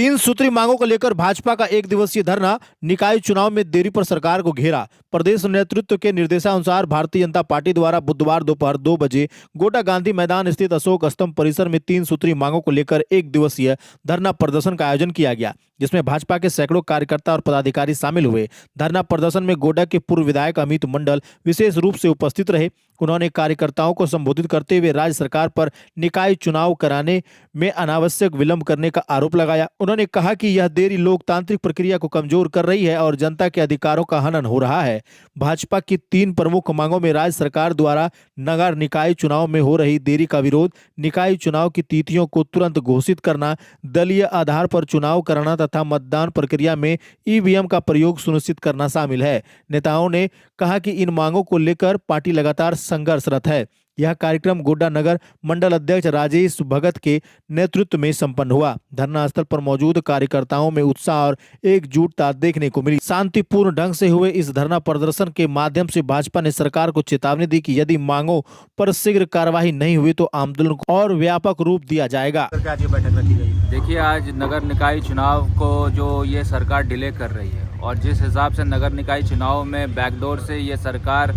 तीन सूत्री मांगों को लेकर भाजपा का एक दिवसीय धरना, निकाय चुनाव में देरी पर सरकार को घेरा। प्रदेश नेतृत्व के निर्देशानुसार भारतीय जनता पार्टी द्वारा बुधवार दोपहर 2 बजे गोड्डा गांधी मैदान स्थित अशोक स्तंभ परिसर में तीन सूत्री मांगों को लेकर एक दिवसीय धरना प्रदर्शन का आयोजन किया गया, जिसमें भाजपा के सैकड़ों कार्यकर्ता और पदाधिकारी शामिल हुए। धरना प्रदर्शन में गोड्डा के पूर्व विधायक अमित मंडल विशेष रूप से उपस्थित रहे। उन्होंने कार्यकर्ताओं को संबोधित करते हुए राज्य सरकार पर निकाय चुनाव कराने में अनावश्यक विलंब करने का आरोप लगाया। उन्होंने कहा कि यह देरी लोकतांत्रिक प्रक्रिया को कमजोर कर रही है और जनता के अधिकारों का हनन हो रहा है। भाजपा की तीन प्रमुख मांगों में राज्य सरकार द्वारा नगर निकाय चुनाव में हो रही देरी का विरोध, निकाय चुनाव की तिथियों को तुरंत घोषित करना, दलीय आधार पर चुनाव कराना तथा मतदान प्रक्रिया में ईवीएम का प्रयोग सुनिश्चित करना शामिल है। नेताओं ने कहा कि इन मांगों को लेकर पार्टी लगातार संघर्षरत है। यह कार्यक्रम गोड्डा नगर मंडल अध्यक्ष राजेश भगत के नेतृत्व में संपन्न हुआ। धरना स्थल पर मौजूद कार्यकर्ताओं में उत्साह और एकजुटता देखने को मिली। शांतिपूर्ण ढंग से हुए इस धरना प्रदर्शन के माध्यम से भाजपा ने सरकार को चेतावनी दी कि यदि मांगों पर शीघ्र कार्यवाही नहीं हुई तो आंदोलन को और व्यापक रूप दिया जाएगा। बैठक रखी गई। देखिए, आज नगर निकाय चुनाव को जो ये सरकार डिले कर रही है और जिस हिसाब से नगर निकाय चुनाव में बैकडोर से ये सरकार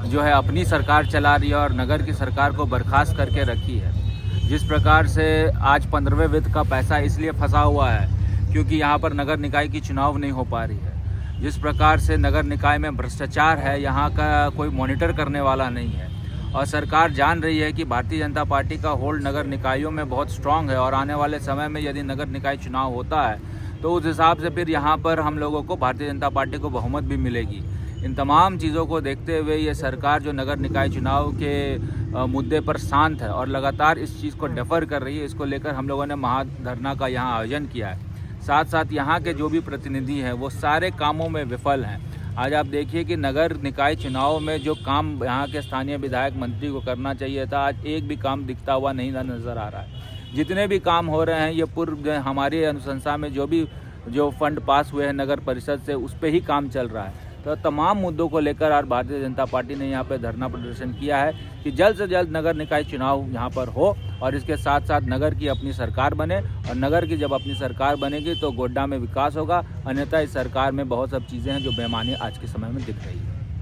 जो है अपनी सरकार चला रही है और नगर की सरकार को बर्खास्त करके रखी है। जिस प्रकार से आज 15वें वित्त का पैसा इसलिए फंसा हुआ है क्योंकि यहाँ पर नगर निकाय की चुनाव नहीं हो पा रही है। जिस प्रकार से नगर निकाय में भ्रष्टाचार है, यहाँ का कोई मॉनिटर करने वाला नहीं है और सरकार जान रही है कि भारतीय जनता पार्टी का होल्ड नगर निकायों में बहुत स्ट्रांग है और आने वाले समय में यदि नगर निकाय चुनाव होता है तो उस हिसाब से फिर यहाँ पर हम लोगों को भारतीय जनता पार्टी को बहुमत भी मिलेगी। इन तमाम चीज़ों को देखते हुए ये सरकार जो नगर निकाय चुनाव के मुद्दे पर शांत है और लगातार इस चीज़ को डेफर कर रही है। इसको लेकर हम लोगों ने महाधरना का यहाँ आयोजन किया है। साथ साथ यहाँ के जो भी प्रतिनिधि हैं वो सारे कामों में विफल हैं। आज आप देखिए कि नगर निकाय चुनाव में जो काम यहाँ के स्थानीय विधायक मंत्री को करना चाहिए था, आज एक भी काम दिखता हुआ नहीं नज़र आ रहा है। जितने भी काम हो रहे हैं ये पूर्व हमारी अनुशंसा में जो फंड पास हुए हैं नगर परिषद से, उस पर ही काम चल रहा है। तो तमाम मुद्दों को लेकर आज भारतीय जनता पार्टी ने यहाँ पे धरना प्रदर्शन किया है कि जल्द से जल्द नगर निकाय चुनाव यहाँ पर हो और इसके साथ साथ नगर की अपनी सरकार बने और नगर की जब अपनी सरकार बनेगी तो गोड्डा में विकास होगा। अन्यथा इस सरकार में बहुत सब चीज़ें हैं जो बेईमानी आज के समय में दिख रही है।